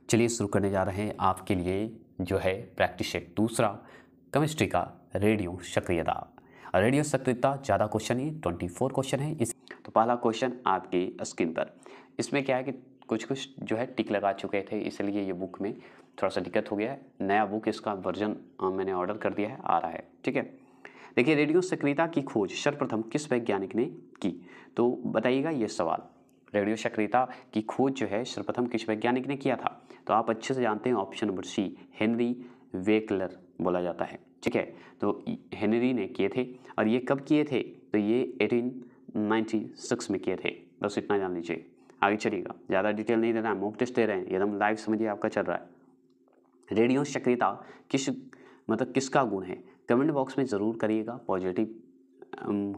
चलिए शुरू करने जा रहे हैं आपके लिए जो है प्रैक्टिस सेट दूसरा केमिस्ट्री का रेडियो सक्रियता। रेडियो सक्रियता ज़्यादा क्वेश्चन है, 24 क्वेश्चन है। इस तो पहला क्वेश्चन आपकी स्क्रीन पर, इसमें क्या है कि कुछ जो है टिक लगा चुके थे, इसलिए ये बुक में थोड़ा सा दिक्कत हो गया है। नया बुक इसका वर्जन मैंने ऑर्डर कर दिया है, आ रहा है। ठीक है, देखिए रेडियो सक्रियता की खोज सर्वप्रथम किस वैज्ञानिक ने की, तो बताइएगा ये सवाल। रेडियो सक्रियता की खोज जो है सर्वप्रथम किस वैज्ञानिक ने किया था, तो आप अच्छे से जानते हैं ऑप्शन नंबर सी, हेनरी वेकलर बोला जाता है। ठीक है, तो हेनरी ने किए थे और ये कब किए थे, तो ये 1896 में किए थे। बस इतना जान लीजिए, आगे चलिएगा। ज़्यादा डिटेल नहीं दे रहा है, मॉक टेस्ट दे रहे हैं, एकदम लाइव समझिए आपका चल रहा है। रेडियो सक्रियता किसका गुण है, कमेंट बॉक्स में ज़रूर करिएगा। पॉजिटिव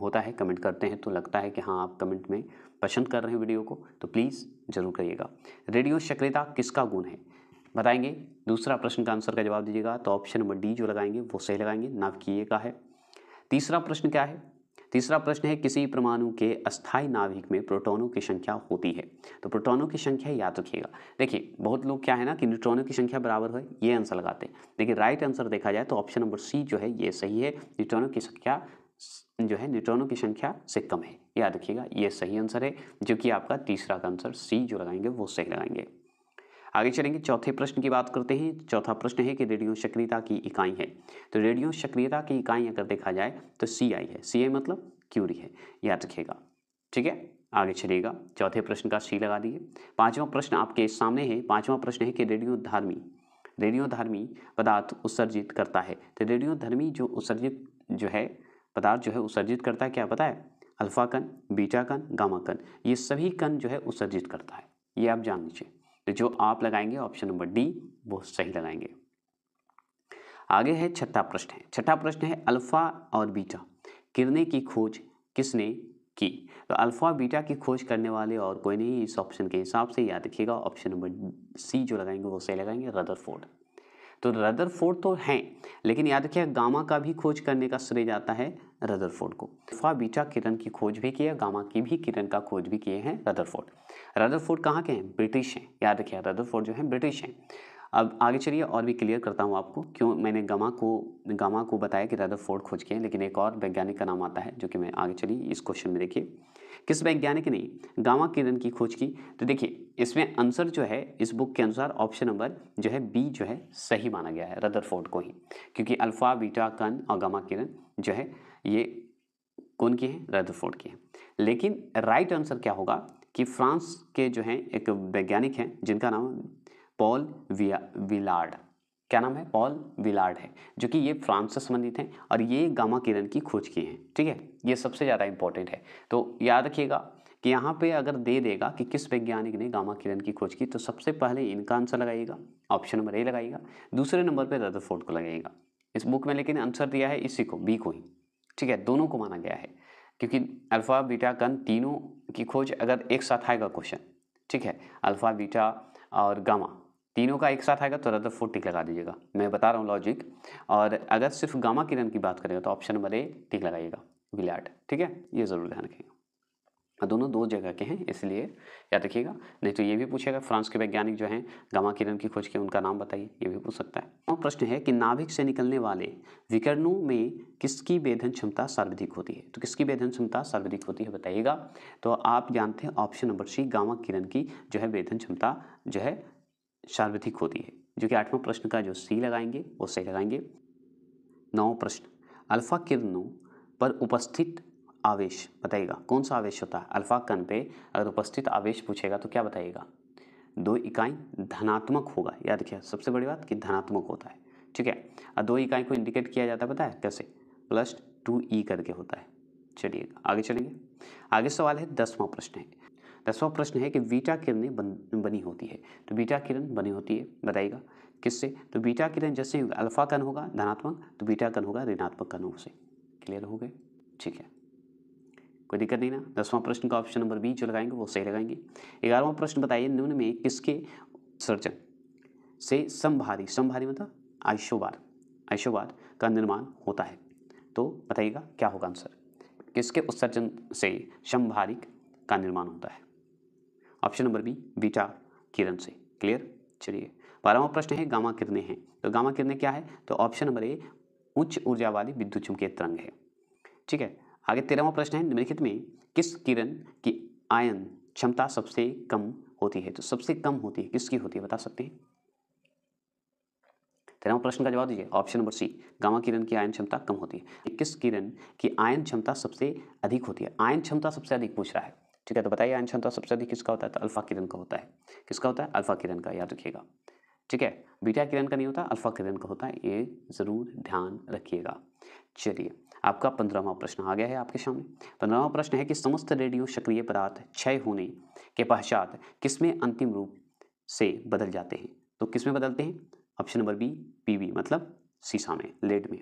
होता है, कमेंट करते हैं तो लगता है कि हाँ आप कमेंट में पसंद कर रहे हैं वीडियो को, तो प्लीज़ ज़रूर करिएगा। रेडियो सक्रियता किसका गुण है बताएंगे। दूसरा प्रश्न का आंसर का जवाब दीजिएगा, तो ऑप्शन नंबर डी जो लगाएंगे वो सही लगाएंगे, नाभिकीय का है। तीसरा प्रश्न क्या है, तीसरा प्रश्न है किसी परमाणु के अस्थायी नाभिक में प्रोटॉनों की संख्या होती है, तो प्रोटॉनों की संख्या याद रखिएगा। देखिए बहुत लोग क्या है ना कि न्यूट्रॉनों की संख्या बराबर है ये आंसर लगाते हैं। देखिए राइट आंसर देखा जाए तो ऑप्शन नंबर सी जो है ये सही है। न्यूट्रॉनों की संख्या जो है न्यूट्रॉनों की संख्या से कम है, याद रखिएगा ये सही आंसर है, जो कि आपका तीसरा का आंसर सी जो लगाएंगे वो सही लगाएंगे। आगे चलेंगे, चौथे प्रश्न की बात करते हैं। चौथा प्रश्न है कि रेडियो सक्रियता की इकाई है, तो रेडियो सक्रियता की इकाई अगर देखा जाए तो सीआई है। सीआई मतलब क्यूरी है, याद रखिएगा। ठीक है, आगे चलिएगा, चौथे प्रश्न का सी लगा दिए। पांचवा प्रश्न आपके सामने है। पांचवा प्रश्न है कि रेडियोधर्मी पदार्थ उत्सर्जित करता है, तो रेडियोधर्मी जो उत्सर्जित जो है पदार्थ जो है उत्सर्जित करता है, क्या पता है, अल्फा कण, बीटा कण, गामा कण, ये सभी कण जो है उत्सर्जित करता है, ये आप जान लीजिए। तो जो आप लगाएंगे ऑप्शन नंबर डी वो सही लगाएंगे। आगे है छठा प्रश्न है। छठा प्रश्न है अल्फा और बीटा किरणें की खोज किसने की, तो अल्फा बीटा की खोज करने वाले और कोई नहीं, इस ऑप्शन के हिसाब से याद रखिएगा ऑप्शन नंबर सी जो लगाएंगे वो सही लगाएंगे, रदरफोर्ड। तो रदरफोर्ड तो हैं, लेकिन याद रखिए गामा का भी खोज करने का श्रेय जाता है रदरफोर्ड को। अल्फा बीटा किरण की खोज भी की है, गामा की भी किरण का खोज भी किए हैं रदरफोर्ड। रदरफोर्ड कहाँ के हैं, ब्रिटिश हैं, याद रखिए रदरफोर्ड जो है ब्रिटिश हैं। अब आगे चलिए और भी क्लियर करता हूँ आपको क्यों मैंने गामा को बताया कि रदरफोर्ड खोज किए, लेकिन एक और वैज्ञानिक का नाम आता है जो कि मैं आगे चलिए इस क्वेश्चन में देखिए किस वैज्ञानिक ने गामा किरण की खोज की, तो देखिए इसमें आंसर जो है इस बुक के अनुसार ऑप्शन नंबर जो है बी जो है सही माना गया है, रदरफोर्ड को ही, क्योंकि अल्फा बीटा कण और गामा किरण जो है ये कौन की है, रदरफोर्ड की है। लेकिन राइट आंसर क्या होगा कि फ्रांस के जो हैं एक वैज्ञानिक हैं जिनका नाम पॉल विलार्ड, क्या नाम है, पॉल विलार्ड है, जो कि ये फ्रांस से संबंधित हैं और ये गामा किरण की खोज की हैं। ठीक है, ये सबसे ज़्यादा इंपॉर्टेंट है, तो याद रखिएगा कि यहाँ पे अगर दे देगा कि किस वैज्ञानिक ने गामा किरण की खोज की, तो सबसे पहले इनका आंसर लगाइएगा, ऑप्शन नंबर ए लगाइएगा, दूसरे नंबर पर रदरफोर्ड को लगाइएगा इस बुक में, लेकिन आंसर दिया है इसी को, बी को ही। ठीक है, दोनों को माना गया है, क्योंकि अल्फा बीटा कण तीनों की खोज अगर एक साथ आएगा क्वेश्चन, ठीक है, अल्फा बीटा और गामा तीनों का एक साथ आएगा तो रदरफोर्ड टिक लगा दीजिएगा, मैं बता रहा हूँ लॉजिक। और अगर सिर्फ गामा किरण की बात करेंगे तो ऑप्शन नंबर ए टिक लगाइएगा, विलार्ड। ठीक है, ये ज़रूर ध्यान रखिएगा, दोनों दो जगह के हैं इसलिए याद रखिएगा, नहीं तो ये भी पूछेगा फ्रांस के वैज्ञानिक जो हैं गामा किरण की खोज की उनका नाम बताइए, ये भी पूछ सकता है। और प्रश्न है कि नाभिक से निकलने वाले विकिरणों में किसकी वेधन क्षमता सर्वाधिक होती है, तो किसकी वेधन क्षमता सर्वाधिक होती है बताइएगा, तो आप जानते हैं ऑप्शन नंबर सी, गामा किरण की जो है वेधन क्षमता जो है सर्वाधिक होती है, जो कि आठवां प्रश्न का जो सी लगाएंगे वो सही लगाएंगे। नौ प्रश्न, अल्फा किरणों पर उपस्थित आवेश बताइएगा, कौन सा आवेश होता है अल्फा कण पे, अगर उपस्थित आवेश पूछेगा तो क्या बताइएगा, दो इकाई धनात्मक होगा, याद रखिए सबसे बड़ी बात कि धनात्मक होता है। ठीक है, और दो इकाई को इंडिकेट किया जाता है पता है कैसे, +2e करके होता है। चलिए आगे चलेंगे, आगे सवाल है 10वां प्रश्न है। 10वां प्रश्न है कि बीटा किरणें बनी होती है, तो बीटा किरण बनी होती है बताइएगा किससे, तो बीटा किरण जैसे अल्फा कण होगा धनात्मक तो बीटा कण होगा ऋणात्मक कणों से। क्लियर हो गए, ठीक है, कोई दिक्कत नहीं ना। 10वां प्रश्न का ऑप्शन नंबर बी जो लगाएंगे वो सही लगाएंगे। 11वां प्रश्न बताइए, निम्न में किसके उत्सर्जन से समभारी मतलब आइसोबार का निर्माण होता है, तो बताइएगा क्या होगा आंसर, किसके उत्सर्जन से समभारिक का निर्माण होता है, ऑप्शन नंबर बी बीटा किरण से। क्लियर, चलिए 12वां प्रश्न है गामा किरणें हैं, तो गामा किरणें क्या है? तो ऑप्शन नंबर ए उच्च ऊर्जा वाली विद्युत चुम्बकीय तरंग है। ठीक है, आगे 13वां प्रश्न है निम्नलिखित में किस किरण की आयन क्षमता सबसे कम होती है? तो सबसे कम होती है किसकी होती है, बता सकते हैं? 13वां प्रश्न का जवाब दीजिए, ऑप्शन नंबर सी गामा किरण की आयन क्षमता कम होती है। किस किरण की आयन क्षमता सबसे अधिक होती है? आयन क्षमता सबसे अधिक पूछ रहा है। ठीक है, तो बताइए आयन क्षमता सबसे अधिक किसका होता है? तो अल्फा किरण का होता है। किसका होता है? अल्फा किरण का, याद रखिएगा। ठीक है, बीटा किरण का नहीं होता, अल्फा किरण का होता है, ये जरूर ध्यान रखिएगा। चलिए, आपका 15वां प्रश्न आ गया है आपके सामने। 15वां प्रश्न है कि समस्त रेडियो सक्रिय पदार्थ क्षय होने के पश्चात किसमें अंतिम रूप से बदल जाते हैं? तो किसमें बदलते हैं? ऑप्शन नंबर बी पीबी मतलब सीसा में, लेड में।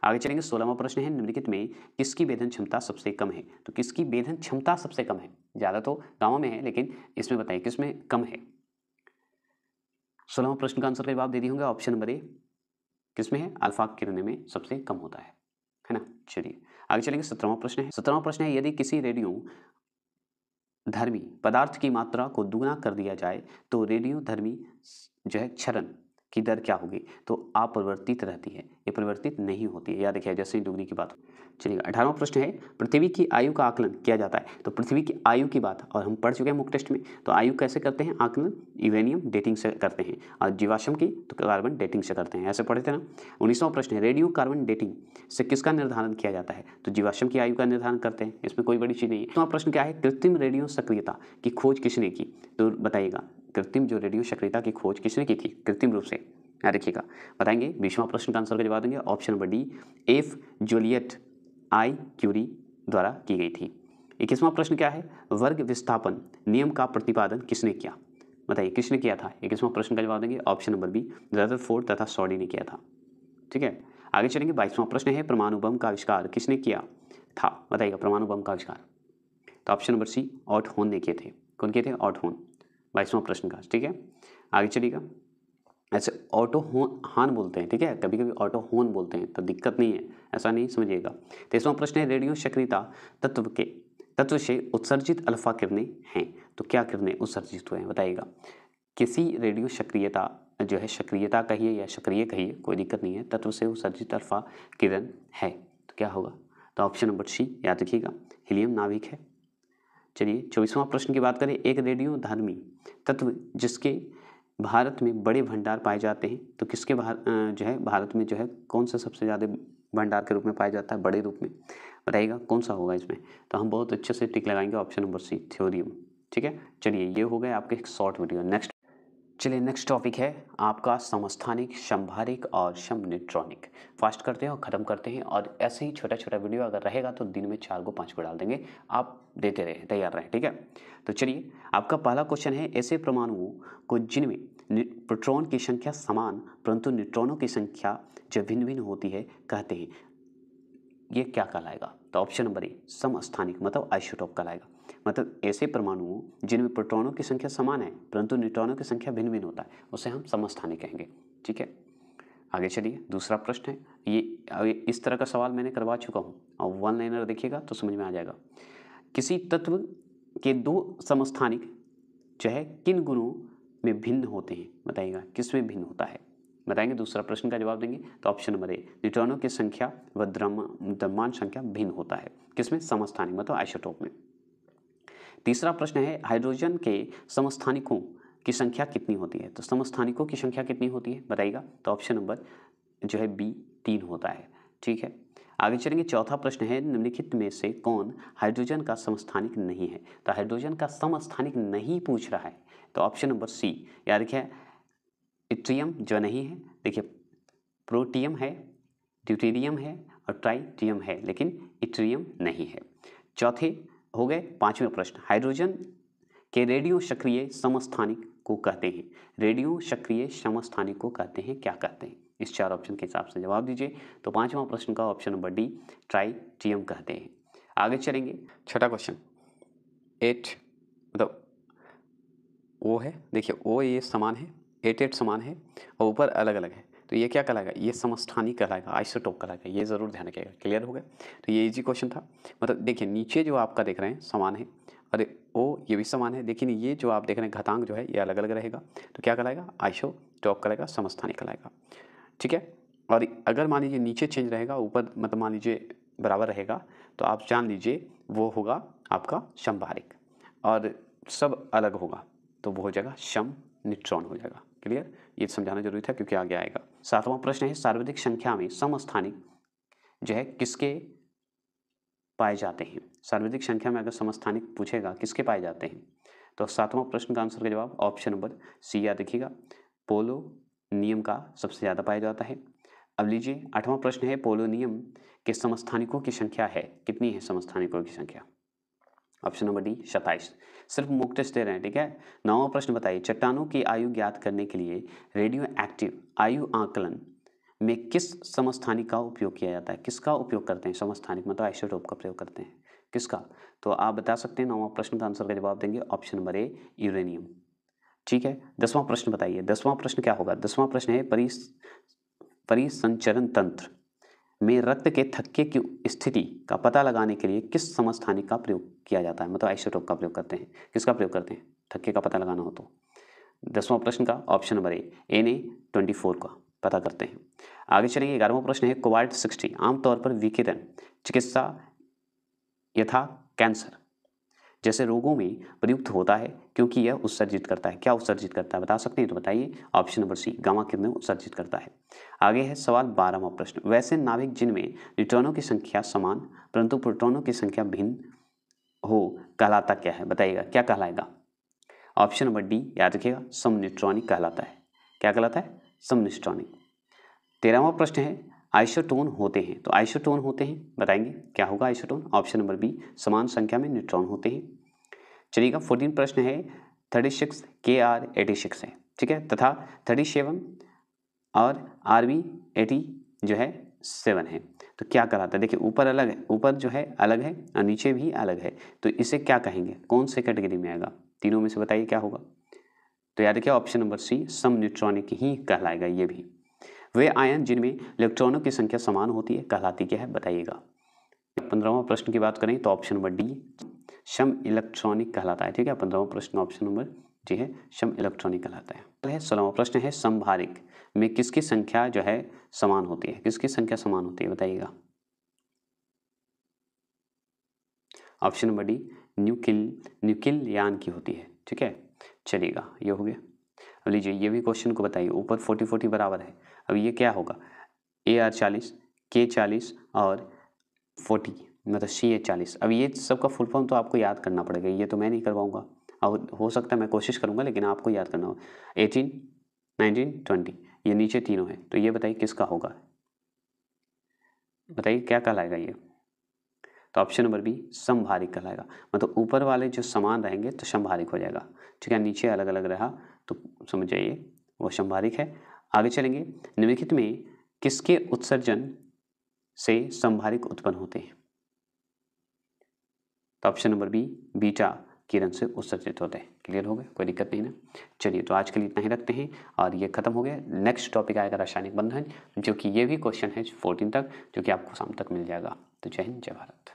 आगे चलेंगे, 16वां प्रश्न है निम्नलिखित में किसकी वेधन क्षमता सबसे कम है? तो किसकी वेधन क्षमता सबसे कम है? ज़्यादा तो गामा में है, लेकिन इसमें बताइए किसमें कम है? 16वां प्रश्न का आंसर का जवाब दे दिए होंगे, ऑप्शन नंबर ए किसमें है? अल्फा किरणें में सबसे कम होता है ना। चलिए आगे चलेंगे, 17वां प्रश्न है। 17वां प्रश्न है यदि किसी रेडियो धर्मी पदार्थ की मात्रा को दुगना कर दिया जाए तो रेडियो धर्मी जो है क्षरण की दर क्या होगी? तो अपरिवर्तित रहती है, ये परिवर्तित नहीं होती है, याद रखिए जैसे ही दुगनी की बात हो। चलिए 18वां प्रश्न है पृथ्वी की आयु का आकलन किया जाता है, तो पृथ्वी की आयु की बात और हम पढ़ चुके हैं मुख्य टेस्ट में, तो आयु कैसे करते हैं आकलन? यूरेनियम डेटिंग से करते हैं, और जीवाश्म की तो कार्बन डेटिंग से करते हैं, ऐसे पढ़े थे ना। 19वां प्रश्न है रेडियो कार्बन डेटिंग से किसका निर्धारण किया जाता है? तो जीवाश्म की आयु का निर्धारण करते हैं, इसमें कोई बड़ी चीज़ नहीं है। 20वां प्रश्न क्या है कृत्रिम रेडियो सक्रियता की खोज किसने की? तो बताइएगा कृत्रिम जो रेडियो सक्रियता की खोज किसने की थी कृत्रिम रूप से, याद रखिएगा, बताएंगे। 20वां प्रश्न का आंसर का जवाब देंगे, option number D F Joliot I Curie द्वारा की गई थी। 21वां प्रश्न क्या है वर्ग विस्थापन नियम का प्रतिपादन किसने किया? बताइए किसने किया था? 21वां प्रश्न का जवाब देंगे, ऑप्शन नंबर बी रदरफोर्ड तथा सॉडी ने किया था। ठीक है, आगे चलेंगे। 22वां प्रश्न है परमाणु बम का आविष्कार किसने किया था? बताइएगा परमाणु बम का आविष्कार, तो ऑप्शन नंबर सी ऑट होन ने किए थे। कौन किए थे? ऑट होन। 22वां प्रश्न का, ठीक है, आगे चलिएगा। ऐसे ऑटो हान बोलते हैं, ठीक है, कभी कभी ऑटो होन बोलते हैं, तो दिक्कत नहीं है, ऐसा नहीं समझिएगा। 23वां प्रश्न है रेडियो सक्रियता तत्व से उत्सर्जित अल्फा किरणें हैं, तो क्या किरणें उत्सर्जित हुए हैं? बताइएगा किसी रेडियो सक्रियता जो है सक्रियता कहिए या सक्रिय कहिए, कोई दिक्कत नहीं है, तत्व से उत्सर्जित अल्फा किरण है, तो क्या होगा? तो ऑप्शन नंबर सी, याद रखिएगा, हीलियम नाभिक है। चलिए 24वां प्रश्न की बात करें, एक रेडियो धर्मी तत्व जिसके भारत में बड़े भंडार पाए जाते हैं, तो किसके जो है भारत में जो है कौन सा सबसे ज़्यादा भंडार के रूप में पाया जाता है, बड़े रूप में? बताइएगा कौन सा होगा इसमें? तो हम बहुत अच्छे से टिक लगाएंगे, ऑप्शन नंबर सी थ्योरियम। ठीक है, चलिए ये हो गए आपके एक शॉर्ट वीडियो। नेक्स्ट चलिए नेक्स्ट टॉपिक है आपका समस्थानिक, समभारिक और समन्यूट्रॉनिक। फास्ट करते हैं और ख़त्म करते हैं, और ऐसे ही छोटा छोटा वीडियो अगर रहेगा तो दिन में 4 को 5 को डाल देंगे, आप देते रहें, तैयार रहें, ठीक है। तो चलिए आपका पहला क्वेश्चन है ऐसे परमाणुओं को जिनमें प्रोटॉन की संख्या समान परंतु न्यूट्रॉनों की संख्या जो भिन्न भिन्न होती है कहते हैं, ये क्या कहलाएगा? तो ऑप्शन नंबर ए समस्थानिक मतलब आइसोटोप कहलाएगा। मतलब ऐसे परमाणुओं जिनमें प्रोटॉनों की संख्या समान है परंतु न्यूट्रॉनों की संख्या भिन्न भिन्न होता है, उसे हम समस्थानिक कहेंगे। ठीक है, आगे चलिए दूसरा प्रश्न है, ये इस तरह का सवाल मैंने करवा चुका हूँ, और वन लाइनर देखिएगा तो समझ में आ जाएगा। किसी तत्व के दो समस्थानिक जो है किन गुणों में भिन्न होते हैं? बताइएगा किस में भिन्न होता है, बताएंगे। दूसरा प्रश्न का जवाब देंगे, तो ऑप्शन नंबर ए न्यूट्रॉनों की संख्या व द्रव्यमान संख्या भिन्न होता है, किसमें? समस्थानिक मतलब आइसोटोप में। तीसरा प्रश्न है हाइड्रोजन के समस्थानिकों की संख्या कितनी होती है? तो समस्थानिकों की संख्या कितनी होती है बताइएगा, तो ऑप्शन नंबर जो है बी 3 होता है। ठीक है, आगे चलेंगे। चौथा प्रश्न है निम्नलिखित में से कौन हाइड्रोजन का समस्थानिक नहीं है? तो हाइड्रोजन का समस्थानिक नहीं पूछ रहा है, तो ऑप्शन नंबर सी, याद रखिए इट्रियम जो नहीं है, देखिए प्रोटियम है, ड्यूटेरियम है और ट्राइटियम है, लेकिन इट्रियम नहीं है। चौथे हो गए। पांचवें प्रश्न, हाइड्रोजन के रेडियो सक्रिय समस्थानिक को कहते हैं, रेडियो सक्रिय समस्थानिक को कहते हैं, क्या कहते हैं? इस 4 ऑप्शन के हिसाब से जवाब दीजिए। तो पांचवा प्रश्न का ऑप्शन नंबर डी ट्राइटियम कहते हैं। आगे चलेंगे, छठा क्वेश्चन 8 मतलब ओ है, देखिए ओ ये समान है, 8 समान है और ऊपर अलग अलग है, तो ये क्या कहलाएगा? ये समस्थानिक कहलाएगा, आइसोटोप कहलाएगा, ये ज़रूर ध्यान रखिएगा। क्लियर हो गया? तो ये इजी क्वेश्चन था। मतलब देखिए नीचे जो आपका देख रहे हैं समान है और ओ ये भी समान है, लेकिन ये जो आप देख रहे हैं घातांक जो है ये अलग अलग रहेगा, तो क्या कहलाएगा, आइसोटॉप कहलाएगा, समस्थानिक कहलाएगा। ठीक है, और अगर मान लीजिए नीचे चेंज रहेगा, ऊपर मतलब मान लीजिए बराबर रहेगा, तो आप जान लीजिए वो होगा आपका समभारिक, और सब अलग होगा तो वो हो जाएगा सम न्यूट्रॉन हो जाएगा। क्लियर, ये समझाना जरूरी था क्योंकि आगे आएगा। 7वां प्रश्न है सार्वत्रिक संख्या में समस्थानिक जो है किसके पाए जाते हैं। सार्वत्रिक संख्या में अगर समस्थानिक पूछेगा किसके पाए जाते हैं, तो 7वां प्रश्न का आंसर का जवाब ऑप्शन नंबर सी याद रखिएगा, पोलो नियम का सबसे ज़्यादा पाया जाता है। अब लीजिए 8वां प्रश्न है पोलो नियम के समस्थानिकों की संख्या है, कितनी है समस्थानिकों की संख्या, ऑप्शन नंबर डी 27। सिर्फ मुक्त टेस्ट दे रहे हैं, ठीक है। 9वां प्रश्न बताइए चट्टानों की आयु ज्ञात करने के लिए रेडियो एक्टिव आयु आकलन में किस समस्थानिक का उपयोग किया जाता है, किसका उपयोग करते हैं, समस्थानिक मतलब आइसोटोप का प्रयोग करते हैं, किसका, तो आप बता सकते हैं। 9वां प्रश्न का आंसर का जवाब देंगे ऑप्शन नंबर ए यूरेनियम। ठीक है, 10वां प्रश्न बताइए, 10वां प्रश्न क्या होगा, 10वां प्रश्न है परिसंचरण तंत्र में रक्त के थक्के की स्थिति का पता लगाने के लिए किस समस्थानिक का प्रयोग किया जाता है, मतलब आइसोटोप का प्रयोग करते हैं, किसका प्रयोग करते हैं, थक्के का पता लगाना हो तो। 10वां प्रश्न का ऑप्शन नंबर ए Na24 का पता करते हैं। आगे चलिए 11वां प्रश्न है कोबाल्ट 60 आमतौर पर विकिरण चिकित्सा यथा कैंसर जैसे रोगों में प्रयुक्त होता है क्योंकि यह उत्सर्जित करता है, क्या उत्सर्जित करता है बता सकते हैं तो बताइए, ऑप्शन नंबर सी गामा किरणें उत्सर्जित करता है। आगे है सवाल 12वां प्रश्न, वैसे नाभिक जिनमें न्यूट्रॉनों की संख्या समान परंतु प्रोटॉनों की संख्या भिन्न हो कहलाता क्या है, बताइएगा क्या कहलाएगा, ऑप्शन नंबर डी याद रखिएगा समन्यूट्रॉनिक कहलाता है, क्या कहलाता है, समन्यूट्रॉनिक। 13वां प्रश्न है आइसोटोन होते हैं, तो आइसोटोन होते हैं बताएंगे क्या होगा आइसोटोन, ऑप्शन नंबर बी समान संख्या में न्यूट्रॉन होते हैं। चलिएगा 14 प्रश्न है 36 Kr86 है, ठीक है, तथा 37 और Rb80 जो है 7 है, तो क्या कहलाता है, देखिए ऊपर अलग है, ऊपर जो है अलग है और नीचे भी अलग है, तो इसे क्या कहेंगे, कौन से कैटेगरी में आएगा, तीनों में से बताइए क्या होगा, तो याद रखिए ऑप्शन नंबर सी सम न्यूट्रॉनिक ही कहलाएगा। ये भी वे आयन जिनमें इलेक्ट्रॉनों की संख्या समान होती है कहलाती क्या है बताइएगा। 15वां प्रश्न की बात करें तो ऑप्शन नंबर डी सम इलेक्ट्रॉनिक कहलाता है, ठीक है, 15वां प्रश्न ऑप्शन नंबर जी है सम इलेक्ट्रॉनिक कहलाता है। 16वां प्रश्न है समभारिक में किसकी संख्या जो है समान होती है, किसकी संख्या समान होती है बताइएगा, ऑप्शन नंबर डी न्यूक्लिल यान की होती है, ठीक है। चलिएगा ये हो गया। अब लीजिए ये भी क्वेश्चन को बताइए, ऊपर 40 बराबर है, अब ये क्या होगा AR40 K40 और 40 मतलब CH40। अब ये सब का फुल फॉर्म तो आपको याद करना पड़ेगा, ये तो मैं नहीं करवाऊंगा, और हो सकता है मैं कोशिश करूंगा लेकिन आपको याद करना होगा। 18 19 20 ये नीचे तीनों है, तो ये बताइए किसका होगा, बताइए क्या कहलाएगा ये, तो ऑप्शन नंबर बी समभारिक कहलाएगा, मतलब ऊपर वाले जो समान रहेंगे तो समभारिक हो जाएगा, ठीक है, नीचे अलग अलग रहा तो समझ जाइए वो समभारिक है। आगे चलेंगे, निम्नलिखित में किसके उत्सर्जन से समभारिक उत्पन्न होते हैं, तो ऑप्शन नंबर बी बीटा किरण से उत्सर्जित होते हैं। क्लियर हो गया, कोई दिक्कत नहीं ना। चलिए तो आज के लिए इतना ही रखते हैं और ये खत्म हो गया। नेक्स्ट टॉपिक आएगा रासायनिक बंधन, जो कि ये भी क्वेश्चन है 14 तक, जो कि आपको शाम तक मिल जाएगा। तो जय हिंद जय भारत।